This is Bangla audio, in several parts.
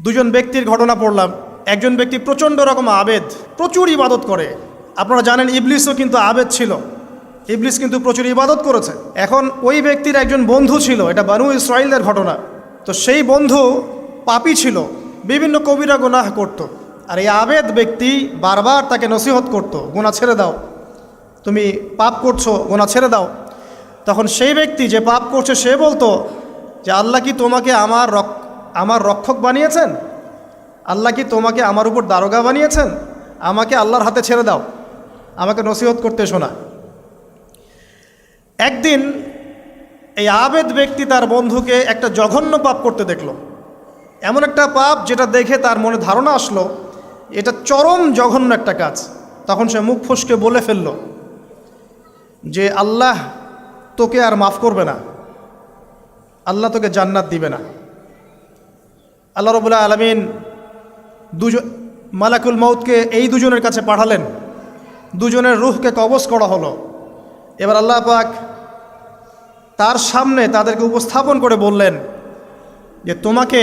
দুজন ব্যক্তির ঘটনা পড়লাম। একজন ব্যক্তি প্রচণ্ড রকম আবেদ, প্রচুর ইবাদত করে। আপনারা জানেন ইবলিসও কিন্তু আবেদ ছিল, ইবলিস কিন্তু প্রচুর ইবাদত করেছে। এখন ওই ব্যক্তির একজন বন্ধু ছিল, এটা বানু ইসরাইলদের ঘটনা। তো সেই বন্ধু পাপী ছিল, বিভিন্ন কবিরা গুনাহ করত। আর এই আবেদ ব্যক্তি বারবার তাকে নসিহত করত, গুনাহ ছেড়ে দাও, তুমি পাপ করছো, গুনাহ ছেড়ে দাও। তখন সেই ব্যক্তি যে পাপ করছে সে বলতো যে আল্লাহ কি তোমাকে আমার রক্ষক বানিয়েছেন? আল্লাহ কি তোমাকে আমার উপর দারোগা বানিয়েছেন? আমাকে আল্লাহর হাতে ছেড়ে দাও, আমাকে নসিহত করতে শোনা। একদিন এই আবেদ ব্যক্তি তার বন্ধুকে একটা জঘন্য পাপ করতে দেখল, এমন একটা পাপ যেটা দেখে তার মনে ধারণা আসলো এটা চরম জঘন্য একটা কাজ। তখন সে মুখ ফসকে বলে ফেলল যে আল্লাহ তোকে আর মাফ করবে না, আল্লাহ তোকে জান্নাত দিবে না। আল্লাহ রাব্বুল আলামিন মালাকুল মউতকে এই দুজনের কাছে পাঠালেন, দুজনের রূহকে কবজ করা হলো। এবার আল্লাহ পাক তার সামনে তাদেরকে উপস্থাপন করে বললেন যে তোমাকে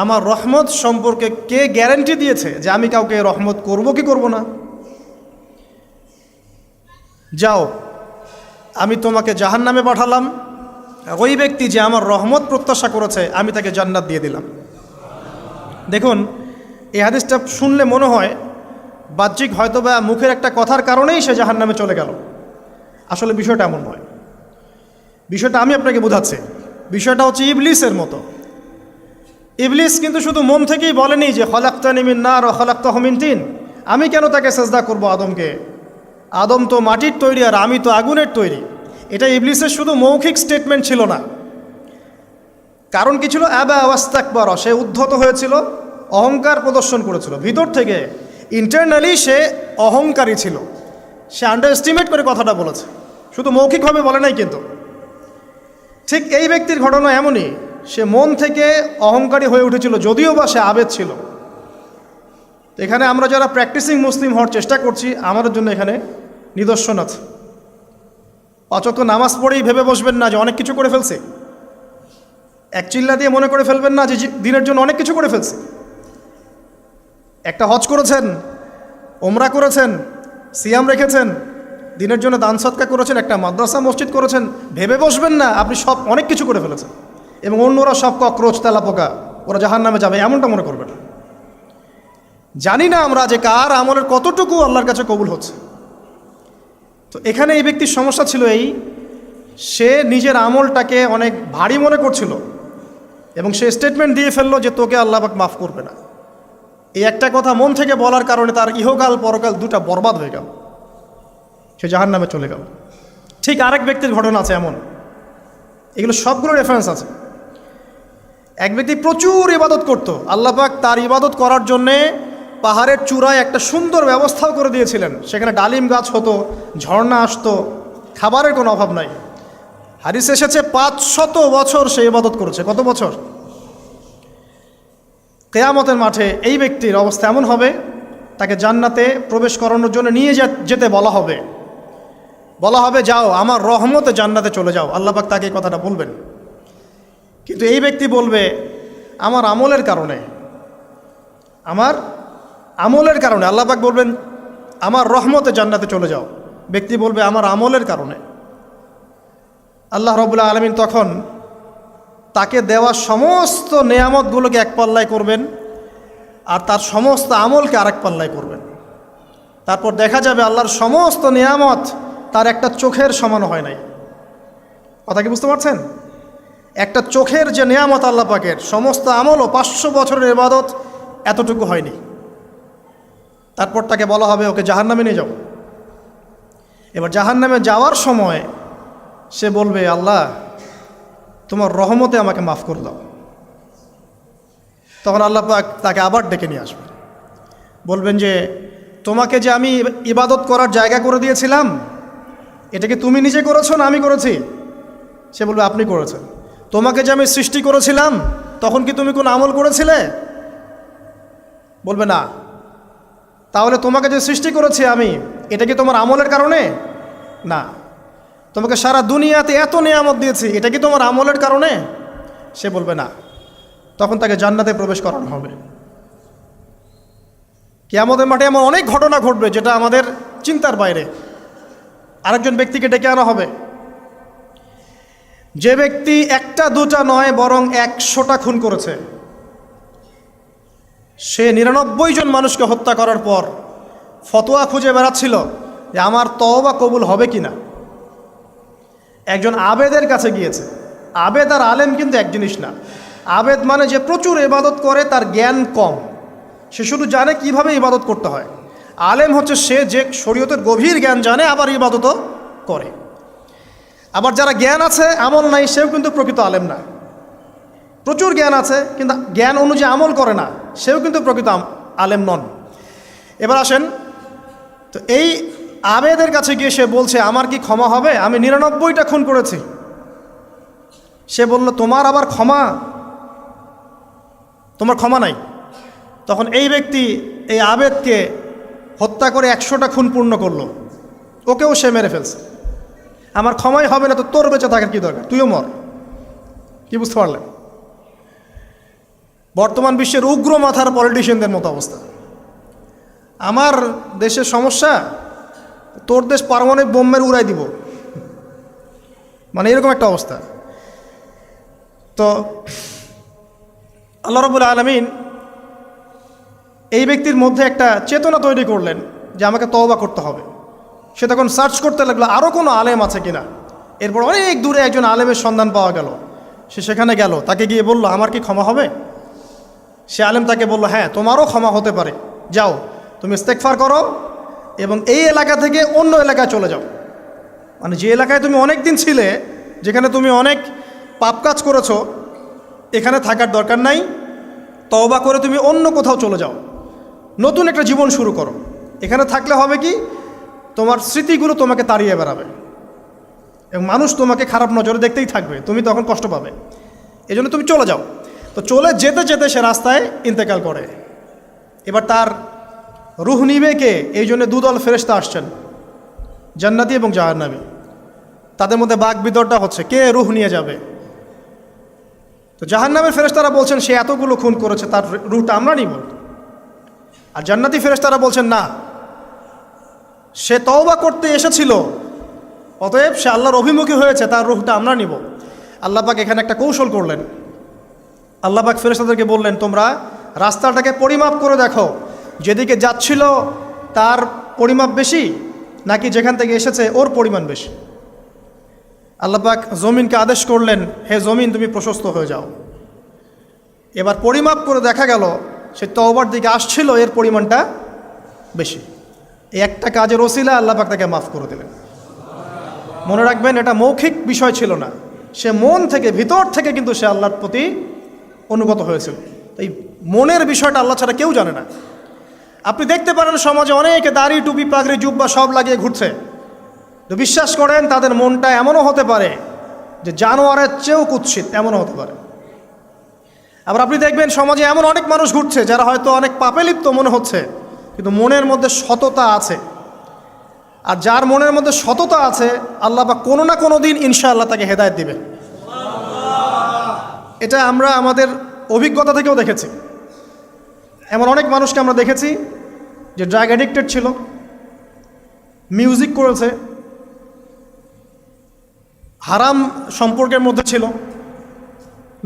আমার রহমত সম্পর্কে কে গ্যারান্টি দিয়েছে যে আমি কাউকে রহমত করব কি করব না? যাও, আমি তোমাকে জাহান্নামে পাঠালাম, ওই ব্যক্তি যে আমার রহমত প্রত্যাশা করেছে আমি তাকে জান্নাত দিয়ে দিলাম। দেখুন, এই হাদিসটা শুনলে মনে হয় বাহ্যিক হয়তোবা মুখের একটা কথার কারণেই সে জাহান্নামে চলে গেল। আসলে বিষয়টা এমন নয়। বিষয়টা আমি আপনাকে বোঝাচ্ছি। বিষয়টা হচ্ছে ইবলিসের মতো। ইবলিস কিন্তু শুধু মন থেকেই বলেনি যে খলাকতানি মিন নার ওয়া খলাকতাহু মিন তিন, আমি কেন তাকে সেজদা করব আদমকে, আদম তো মাটির তৈরি আর আমি তো আগুনের তৈরি। এটা ইবলিসের শুধু মৌখিক স্টেটমেন্ট ছিল না, কারণ কি ছিল? আবা ওয়াস্তাকবার, সে উদ্ধত হয়েছিল, অহংকার প্রদর্শন করেছিল। ভিতর থেকে ইন্টারনালি সে অহংকারী ছিল, সে আন্ডার এস্টিমেট করে কথাটা বলেছে, শুধু মৌখিকভাবে বলে নাই। কিন্তু ঠিক এই ব্যক্তির ঘটনা এমনই, সে মন থেকে অহংকারী হয়ে উঠেছিল, যদিও বা সে আবেদ ছিল। এখানে আমরা যারা প্র্যাকটিসিং মুসলিম হওয়ার চেষ্টা করছি আমাদের জন্য এখানে নিদর্শন আছে। পাঁচ ওয়াক্ত নামাজ পড়েই ভেবে বসবেন না যে অনেক কিছু করে ফেলছে, এক চিল্লা দিয়ে মনে করে ফেলবেন না যে দিনের জন্য অনেক কিছু করে ফেলছে। একটা হজ করেছেন, ওমরা করেছেন, সিয়াম রেখেছেন, দিনের জন্য দান সদকা করেছেন, একটা মাদ্রাসা মসজিদ করেছেন, ভেবে বসবেন না আপনি সব অনেক কিছু করে ফেলেছেন এবং অন্যরা সব ককরোচ তেলাপোকা, ওরা জাহান্নামে যাবে, এমনটা মনে করবেন। জানি না আমরা যে কার আমলের কতটুকু আল্লাহর কাছে কবুল হচ্ছে। তো এখানে এই ব্যক্তির সমস্যা ছিল এই, সে নিজের আমলটাকে অনেক ভারী মনে করছিল এবং সে স্টেটমেন্ট দিয়ে ফেললো যে তোকে আল্লাহ পাক মাফ করবে না। এই একটা কথা মন থেকে বলার কারণে তার ইহকাল পরকাল দুটা বরবাদ হয়ে গেল, সে জাহান্নামে চলে গেল। ঠিক আরেক ব্যক্তির ঘটনা আছে এমন, এগুলো সবগুলো রেফারেন্স আছে। এক ব্যক্তি প্রচুর ইবাদত করত, আল্লাহ পাক তার ইবাদত করার জন্যে পাহাড়ের চূড়ায় একটা সুন্দর ব্যবস্থাও করে দিয়েছিলেন, সেখানে ডালিম গাছ হতো, ঝর্ণা আসতো, খাবারের কোনো অভাব নাই। হাদিস এসেছে 500 বছর সে ইবাদত করেছে। কত বছর? কিয়ামতের মাঠে এই ব্যক্তির অবস্থা এমন হবে, তাকে জান্নাতে প্রবেশ করানোর জন্য নিয়ে যেতে বলা হবে যাও আমার রহমতে জান্নাতে চলে যাও। আল্লাহ পাক তাকে এই কথাটা বলবেন, কিন্তু এই ব্যক্তি বলবে আমার আমলের কারণে আল্লাহ পাক বলবেন আমার রহমতে জান্নাতে চলে যাও। ব্যক্তি বলবে আমার আমলের কারণে। আল্লাহ রাব্বুল আলামিন তখন তাকে দেওয়া সমস্ত নেয়ামতগুলোকে এক পাল্লায় করবেন আর তার সমস্ত আমলকে আরেক পাল্লায় করবেন। তারপর দেখা যাবে আল্লাহর সমস্ত নেয়ামত তার একটা চোখের সমান হয় নাই। কথা কি বুঝতে পারছেন? একটা চোখের যে নেয়ামত আল্লাহ পাকের, সমস্ত আমলও 500 বছরের ইবাদত এতটুকু হয়নি। তারপর তাকে বলা হবে ওকে জাহান্নামে নিয়ে যাও। এবার জাহান্নামে যাওয়ার সময় সে বলবে আল্লাহ তোমার রহমতে আমাকে মাফ করে দাও। তখন আল্লাহ পাক তাকে আবার ডেকে নিয়ে আসবেন, বলবেন যে তোমাকে যে আমি ইবাদত করার জায়গা করে দিয়েছিলাম এটা কি তুমি নিজে করেছো না আমি করেছি? সে বলবে আপনি করেছেন। তোমাকে যে আমি সৃষ্টি করেছিলাম তখন কি তুমি কোনো আমল করেছিলে? বলবে না। তাহলে তোমাকে যে সৃষ্টি করেছি আমি, এটা কি তোমার আমলের কারণে? না। তোমাকে সারা দুনিয়াতে এত নিয়ামত দিয়েছি, এটা কি তোমার আমলের কারণে? সে বলবে না। তখন তাকে জান্নাতে প্রবেশ করানো হবে। কিয়ামতের মাঠে এমন অনেক ঘটনা ঘটবে যেটা আমাদের চিন্তার বাইরে। আরেকজন ব্যক্তিকে ডেকে আনা হবে, যে ব্যক্তি একটা দুটা নয় বরং 100টা খুন করেছে। সে 99 জন মানুষকে হত্যা করার পর ফতোয়া খুঁজে বেড়াচ্ছিল যে আমার তওবা কবুল হবে কিনা। একজন আবেদের কাছে গিয়েছে। আবেদ আর আলেম কিন্তু এক জিনিস না। আবেদ মানে যে প্রচুর ইবাদত করে, তার জ্ঞান কম, সে শুধু জানে কিভাবে ইবাদত করতে হয়। আলেম হচ্ছে সে যে শরীয়তের গভীর জ্ঞান জানে, আবার ইবাদতও করে। আবার যারা জ্ঞান আছে আমল নাই, সেও কিন্তু প্রকৃত আলেম না। প্রচুর জ্ঞান আছে কিন্তু জ্ঞান অনুযায়ী আমল করে না, সেও কিন্তু প্রকৃত আলেম নন। এবার আসেন তো, এই আবেদের কাছে গিয়ে সে বলছে আমার কি ক্ষমা হবে, আমি 99টা খুন করেছি। সে বলল তোমার আবার ক্ষমা, তোমার ক্ষমা নাই। তখন এই ব্যক্তি এই আবেদকে হত্যা করে 100টা খুন পূর্ণ করলো, ওকেও সে মেরে ফেলছে। আমার ক্ষমাই হবে না তো তোর বেঁচে থাকার কি দরকার, তুইও মর। কি বুঝতে পারলেন? বর্তমান বিশ্বের উগ্র মাথার পলিটিশিয়ানদের মতো অবস্থা। আমার দেশের সমস্যা, তোর দেশ পারমাণবিক বোমের উড়াই দিব, মানে এরকম একটা অবস্থা। তো আল্লাহ রাব্বুল আলামিন এই ব্যক্তির মধ্যে একটা চেতনা তৈরি করলেন যে আমাকে তওবা করতে হবে। সে তখন সার্চ করতে লাগলো আরও কোনো আলেম আছে কিনা। এরপর অনেক দূরে একজন আলেমের সন্ধান পাওয়া গেল। সে সেখানে গেল, তাকে গিয়ে বলল আমার কি ক্ষমা হবে। সে আলেম তাকে বলল হ্যাঁ তোমারও ক্ষমা হতে পারে, যাও তুমি ইস্তেগফার করো এবং এই এলাকা থেকে অন্য এলাকায় চলে যাও। মানে যে এলাকায় তুমি অনেক দিন ছিলে, যেখানে তুমি অনেক পাপ কাজ করেছো, এখানে থাকার দরকার নাই। তওবা করে তুমি অন্য কোথাও চলে যাও, নতুন একটা জীবন শুরু করো। এখানে থাকলে হবে কি, তোমার স্মৃতিগুলো তোমাকে তাড়িয়ে বেড়াবে এবং মানুষ তোমাকে খারাপ নজরে দেখতেই থাকবে, তুমি তখন কষ্ট পাবে। এই জন্য তুমি চলে যাও। তো চলে যেতে যেতে সে রাস্তায় ইন্তেকাল করে। এবার তার রুহ নিবে কে? এই জন্য দুদল ফেরেশতা আসছেন, জান্নাতি এবং জাহান্নামী। তাদের মধ্যে বাক বিতরটা হচ্ছে কে রুহ নিয়ে যাবে। তো জাহান্নামের ফেরেশতারা বলছেন সে এতগুলো খুন করেছে, তার রুহটা আমরা নিব। আর জান্নাতি ফেরেশতারা বলছেন না, সে তওবা করতে এসেছিল, অতএব সে আল্লাহর অভিমুখী হয়েছে, তার রুহটা আমরা নিব। আল্লাহ পাক এখানে একটা কৌশল করলেন। আল্লাহ পাক ফেরেশতাদেরকে বললেন তোমরা রাস্তাটাকে পরিমাপ করে দেখো, যেদিকে যাচ্ছিল তার পরিমাপ বেশি নাকি যেখান থেকে এসেছে ওর পরিমাণ বেশি। আল্লাহ পাক জমিনকে আদেশ করলেন হে জমিন তুমি প্রশস্ত হয়ে যাও। এবার পরিমাপ করে দেখা গেল সে তওবার দিকে আসছিল, এর পরিমাণটা বেশি। এই একটা কাজের ওসিলা আল্লাহ পাক তাকে মাফ করে দিলেন। মনে রাখবেন এটা মৌখিক বিষয় ছিল না, সে মন থেকে ভিতর থেকে কিন্তু সে আল্লাহর প্রতি অনুগত হয়েছিল। এই মনের বিষয়টা আল্লাহ ছাড়া কেউ জানে না। আপনি দেখতে পারেন সমাজে অনেকে দাড়ি টুপি পাগড়ি জুব্বা সব লাগিয়ে ঘুরছে, তো বিশ্বাস করেন তাদের মনটা এমনও হতে পারে যে জানোয়ারের চেয়েও কুৎসিত, এমনও হতে পারে। আবার আপনি দেখবেন সমাজে এমন অনেক মানুষ ঘুরছে যারা হয়তো অনেক পাপে লিপ্ত মনে হচ্ছে, কিন্তু মনের মধ্যে সততা আছে। আর যার মনের মধ্যে সততা আছে আল্লাহ বা কোনো না কোনো দিন ইনশাআল্লাহ তাকে হেদায়েত দিবে। এটা আমরা আমাদের অভিজ্ঞতা থেকেও দেখেছি। এমন অনেক মানুষকে আমরা দেখেছি যে ড্রাগ অ্যাডিক্টেড ছিল, মিউজিক করেছে, হারাম সম্পর্কের মধ্যে ছিল,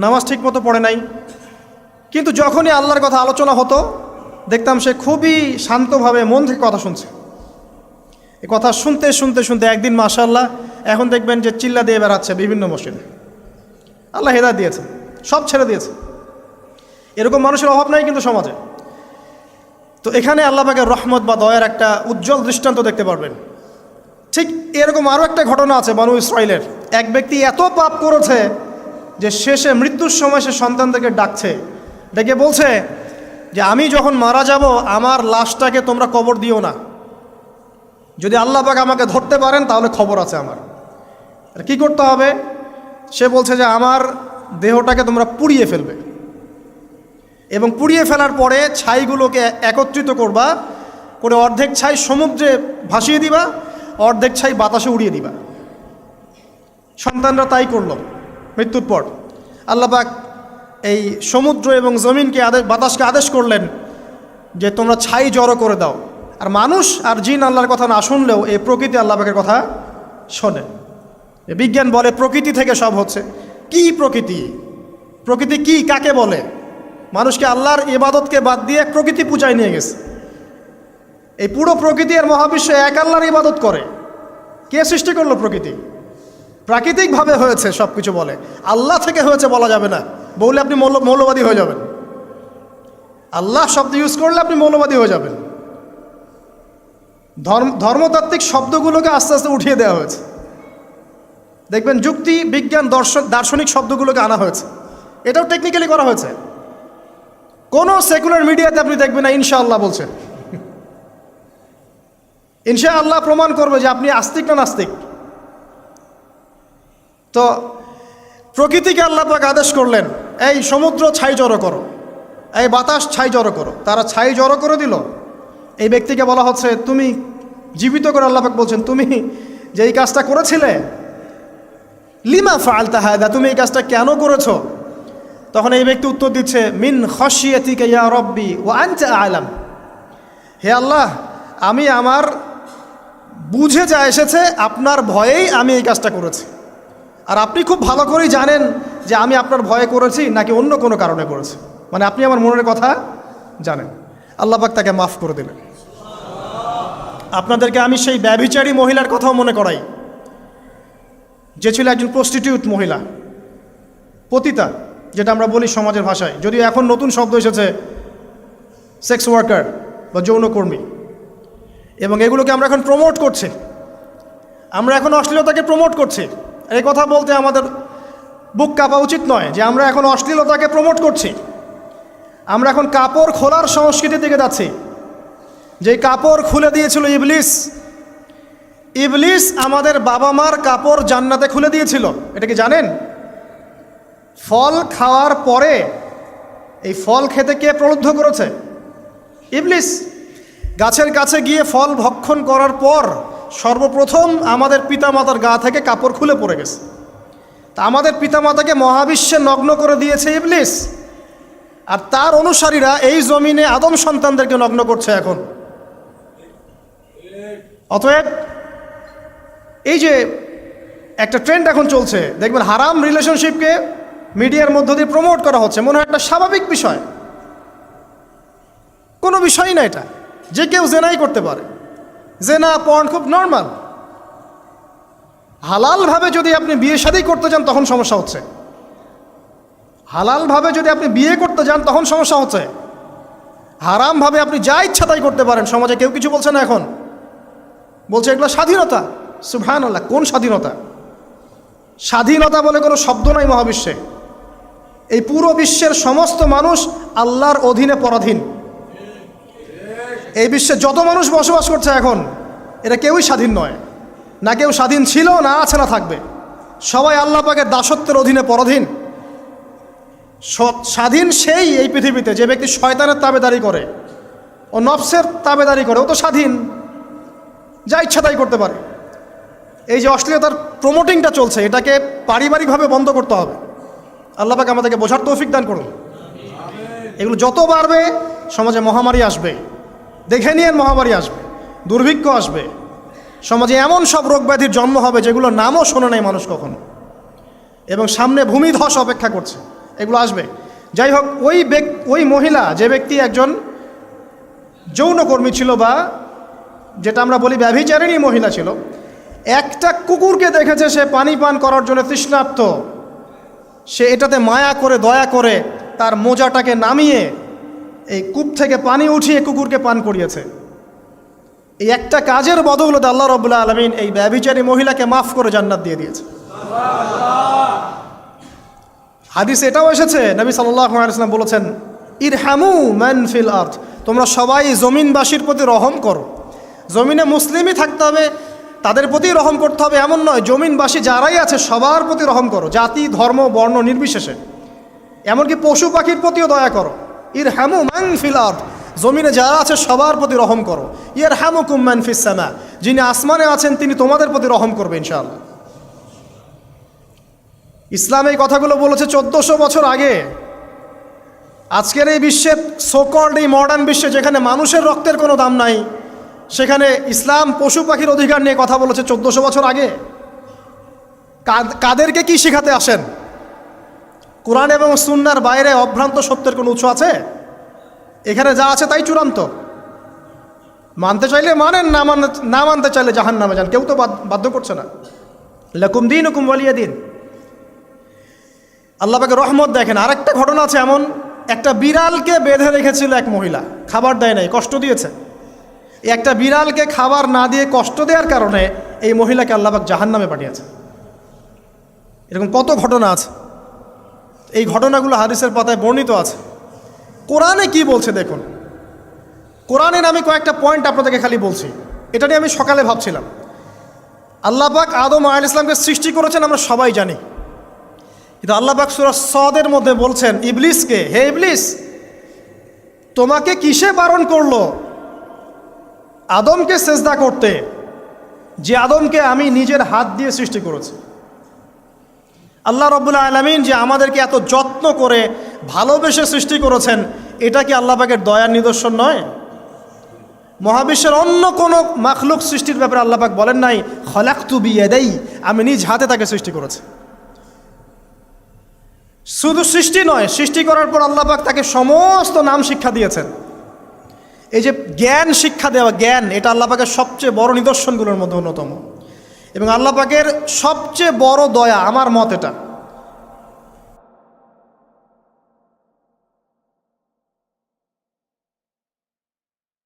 নামাজ ঠিক মতো পড়ে নাই, কিন্তু যখনই আল্লাহর কথা আলোচনা হতো দেখতাম সে খুবই শান্তভাবে মন থেকে কথা শুনছে। এই কথা শুনতে শুনতে শুনতে একদিন মাশাআল্লাহ এখন দেখবেন যে চিল্লা দিয়ে বেড়াচ্ছে বিভিন্ন মসজিদে। আল্লাহ হেদায়েত দিয়েছে, সব ছেড়ে দিয়েছে। এরকম মানুষের অভাব নাই কিন্তু সমাজে। তো এখানে আল্লাহ পাকের রহমত বা দয়ার একটা উজ্জ্বল দৃষ্টান্ত দেখতে পারবেন। ঠিক এরকম আরও একটা ঘটনা আছে বনু ইসরাইলের। এক ব্যক্তি এত পাপ করেছে যে শেষে মৃত্যুর সময় সে সন্তানদেরকে ডাকছে, ডেকে বলছে যে আমি যখন মারা যাব আমার লাশটাকে তোমরা কবর দিও না, যদি আল্লাহ পাক আমাকে ধরতে পারেন তাহলে খবর আছে আমার। আর কি করতে হবে? সে বলছে যে আমার দেহটাকে তোমরা পুড়িয়ে ফেলবে এবং পুড়িয়ে ফেলার পরে ছাইগুলোকে একত্রিত করবা, করে অর্ধেক ছাই সমুদ্রে ভাসিয়ে দিবা, অর্ধেক ছাই বাতাসে উড়িয়ে দিবা। সন্তানরা তাই করলো। মৃত্যুর পর আল্লাহ পাক এই সমুদ্র এবং জমিনকে বাতাসকে আদেশ করলেন যে তোমরা ছাই জড়ো করে দাও। আর মানুষ আর জিন আল্লাহর কথা না শুনলেও এই প্রকৃতি আল্লাহ পাকের কথা শোনে। বিজ্ঞান বলে প্রকৃতি থেকে সব হচ্ছে। কি প্রকৃতি? প্রকৃতি কি, কাকে বলে? মানুষকে আল্লাহর ইবাদতকে বাদ দিয়ে প্রকৃতি পূজায় নিয়ে গেছে। এই পুরো প্রকৃতি আর মহাবিশ্ব এক আল্লাহর ইবাদত করে। কে সৃষ্টি করলো প্রকৃতি? প্রাকৃতিকভাবে হয়েছে সব কিছু বলে, আল্লাহ থেকে হয়েছে বলা যাবে না। বললে আপনি মৌলবাদী হয়ে যাবেন। আল্লাহ শব্দ ইউজ করলে আপনি মৌলবাদী হয়ে যাবেন। ধর্মতাত্ত্বিক শব্দগুলোকে আস্তে আস্তে উঠিয়ে দেওয়া হয়েছে। দেখবেন যুক্তি, বিজ্ঞান, দার্শনিক শব্দগুলোকে আনা হয়েছে। এটাও টেকনিক্যালি করা হয়েছে। কোনো সেকুলার মিডিয়াতে আপনি দেখবেন না ইনশাআল্লাহ বলছে। ইনশাআল্লাহ প্রমাণ করবে যে আপনি আস্তিক না নাস্তিক। তো প্রকৃতিকে আল্লাহ পাক আদেশ করলেন, এই সমুদ্র ছাই জড়ো করো, এই বাতাস ছাই জড়ো করো। তারা ছাই জড়ো করে দিল। এই ব্যক্তিকে বলা হচ্ছে তুমি জীবিত করে, আল্লাহ পাক বলছেন তুমি যে এই কাজটা করেছিলে, লিমা ফাআলতা হাদা, তুমি এই কাজটা কেন করেছো? তখন এই ব্যক্তি উত্তর দিচ্ছে, মিন খাশিয়াতিকা ইয়া রব্বি ওয়া আনতা আ'লাম। হে আল্লাহ, আমি আমার বুঝে যা এসেছে আপনার ভয়েই আমি এই কাজটা করেছি। আর আপনি খুব ভালো করেই জানেন যে আমি আপনার ভয়ে করেছি নাকি অন্য কোনো কারণে করেছি। মানে আপনি আমার মনের কথা জানেন। আল্লাহ পাক তাকে মাফ করে দিলেন। আপনাদেরকে আমি সেই ব্যভিচারী মহিলার কথাও মনে করাই, যে ছিল একজন প্রস্টিটিউট মহিলা, পতিতা, যেটা আমরা বলি সমাজের ভাষায়। যদিও এখন নতুন শব্দ এসেছে সেক্স ওয়ার্কার বা যৌনকর্মী, এবং এগুলোকে আমরা এখন প্রমোট করছি। আমরা এখন অশ্লীলতাকে প্রমোট করছি। এই কথা বলতে আমাদের বুক কাঁপা উচিত নয় যে আমরা এখন অশ্লীলতাকে প্রমোট করছি। আমরা এখন কাপড় খোলার সংস্কৃতির দিকে যাচ্ছি। যে কাপড় খুলে দিয়েছিল ইবলিস। ইবলিস আমাদের বাবা মার কাপড় জান্নাতে খুলে দিয়েছিল। এটা কি জানেন? ফল খাওয়ার পরে এই ফল খেতে কে প্রলুব্ধ করেছে? ইবলিস। গাছের কাছে গিয়ে ফল ভক্ষণ করার পর সর্বপ্রথম আমাদের পিতামাতার গা থেকে কাপড় খুলে পড়ে গেছে। তা আমাদের পিতামাতাকে মহাবিশ্বে নগ্ন করে দিয়েছে ইবলিস। আর তার অনুসারীরা এই জমিনে আদম সন্তানদেরকে নগ্ন করছে এখন। অতএব এই যে একটা ট্রেন্ড এখন চলছে, দেখবেন হারাম রিলেশনশিপকে মিডিয়ার মধ্য দিয়ে প্রমোট করা হচ্ছে। মনে হয় একটা স্বাভাবিক বিষয়, কোনো বিষয়ই না এটা। যে কেউ জেনাই করতে পারে, জেনা পর্ন খুব নর্মাল। হালালভাবে যদি আপনি বিয়ে শাদী করতে যান তখন সমস্যা হচ্ছে। হালালভাবে যদি আপনি বিয়ে করতে যান তখন সমস্যা হচ্ছে। হারামভাবে আপনি যা ইচ্ছা তাই করতে পারেন, সমাজে কেউ কিছু বলছে না। এখন বলছে এগুলো স্বাধীনতা। সুবহানাল্লাহ, কোন স্বাধীনতা? স্বাধীনতা বলে কোনো শব্দ নাই মহাবিশ্বে। এই পুরো বিশ্বের সমস্ত মানুষ আল্লাহর অধীনে পরাধীন। এই বিশ্বে যত মানুষ বসবাস করছে এখন, এরা কেউই স্বাধীন নয়। না কেউ স্বাধীন ছিল, না আছে, না থাকবে। সবাই আল্লাহ পাকের দাসত্বের অধীনে পরাধীন। স্বাধীন সেই এই পৃথিবীতে যে ব্যক্তি শয়তানের তাবেদারি করে, ও নফসের তাবেদারি করে, ও তো স্বাধীন, যা ইচ্ছা তাই করতে পারে। এই যে অশ্লীলতার প্রমোটিংটা চলছে, এটাকে পারিবারিকভাবে বন্ধ করতে হবে। আল্লাহ পাক আমাদেরকে বোঝার তৌফিক দান করুন। এগুলো যত বাড়বে সমাজে মহামারী আসবে। দেখে নিয়ে মহামারী আসবে, দুর্ভিক্ষ আসবে, সমাজে এমন সব রোগ ব্যাধির জন্ম হবে যেগুলোর নামও শোনে নাই মানুষ কখনো, এবং সামনে ভূমিধস অপেক্ষা করছে। এগুলো আসবে। যাই হোক, ওই মহিলা, যে ব্যক্তি একজন যৌনকর্মী ছিল, বা যেটা আমরা বলি ব্যভিচারিণী মহিলা ছিল, একটা কুকুরকে দেখেছে সে পানি পান করার জন্য তৃষ্ণার্ত। সে এটাতে মায়া করে, দয়া করে তার মোজাটাকে নামিয়ে এই কূপ থেকে পানি উঠিয়ে কুকুরকে পান করিয়েছে। এই একটা কাজের বদৌলতে আল্লাহ রাব্বুল আলামিন এই ব্যভিচারী মহিলাকে মাফ করে জান্নাত দিয়ে দিয়েছে। হাদিস এটাও এসেছে, নবী সাল্লাল্লাহু আলাইহি ওয়াসাল্লাম বলেছেন, ইরহামু মান ফিল আরদ, তোমরা সবাই জমিনবাসীর প্রতি রহম করো। জমিনে মুসলিমই থাকতে হবে, তাদের প্রতি রহম করতে হবে এমন নয়। জমিনবাসী যারাই আছে সবার প্রতি রহম করো, জাতি, ধর্ম, বর্ণ নির্বিশেষে। এমনকি পশু পাখির প্রতিও দয়া করো। ইরহামু মান ফিল আরদ, জমিনে যারা আছে সবার প্রতি রহম করো। ইয়ারহামুকুম মান ফিস সামা, যিনি আসমানে আছেন তিনি তোমাদের প্রতি রহম করবে ইনশাআল্লাহ। ইসলাম এই কথাগুলো বলেছে 1400 বছর আগে। আজকের এই বিশ্বে সোকল্ড এই মডার্ন বিশ্বে যেখানে মানুষের রক্তের কোনো দাম নাই, সেখানে ইসলাম পশু পাখির অধিকার নিয়ে কথা বলেছে 1400 বছর আগে। কাদেরকে কি শেখাতে আসেন? কোরআন এবং সুন্নাহর বাইরে অভ্রান্ত সত্যের কোনো উৎস আছে? এখানে যা আছে তাই চূড়ান্ত। মানতে চাইলে মানেন, না মানতে চাইলে জাহান্নামে যান, কেউ তো বাধ্য করছে না। লাকুম দীনুকুম ওয়ালিয়া দিন। আল্লাহ পাকের রহমত দেখেন। আরেকটা ঘটনা আছে এমন, একটা বিড়ালকে বেঁধে রেখেছিল এক মহিলা, খাবার দেয় নাই, কষ্ট দিয়েছে। একটা বিড়ালকে খাবার না দিয়ে কষ্ট দেওয়ার কারণে এই মহিলাকে আল্লাহ পাক জাহান্নামে পাঠিয়েছে। এরকম কত ঘটনা আছে, এই ঘটনাগুলো হাদিসের পাতায় বর্ণিত আছে। কোরআনে কি বলছে দেখুন। কোরআনের আমি কয়েকটা পয়েন্ট আপনাদেরকে খালি বলছি, এটা নিয়ে আমি সকালে ভাবছিলাম। আল্লাহ পাক আদম আলাইহিস সালামকে সৃষ্টি করেছেন আমরা সবাই জানি, কিন্তু আল্লাহ পাক সূরা সদের মধ্যে বলছেন ইবলিসকে, হে ইবলিস, তোমাকে কিসে বারণ করলো আদমকে সেজদা করতে, যে আদমকে আমি নিজের হাত দিয়ে সৃষ্টি করেছি। আল্লাহ রাব্বুল আলামিন যে আমাদেরকে এত যত্ন করে ভালোবেসে সৃষ্টি করেছেন, এটা কি আল্লাহ পাকের দয়ার নিদর্শন নয়? মহাবিশ্বের অন্য কোনো মাখলুক সৃষ্টির ব্যাপারে আল্লাহ পাক বলেন নাই খলাকতু বিয়াদাই, আমি নিজ হাতে তাকে সৃষ্টি করেছি। শুধু সৃষ্টি নয়, সৃষ্টি করার পর আল্লাহ পাক তাকে সমস্ত নাম শিক্ষা দিয়েছেন। এই যে জ্ঞান শিক্ষা দেওয়া, জ্ঞান, এটা আল্লাহ পাকের সবচেয়ে বড় নিদর্শনগুলোর মধ্যে অন্যতম। এবং আল্লাহ পাকের সবচেয়ে বড় দয়া, আমার মত এটা,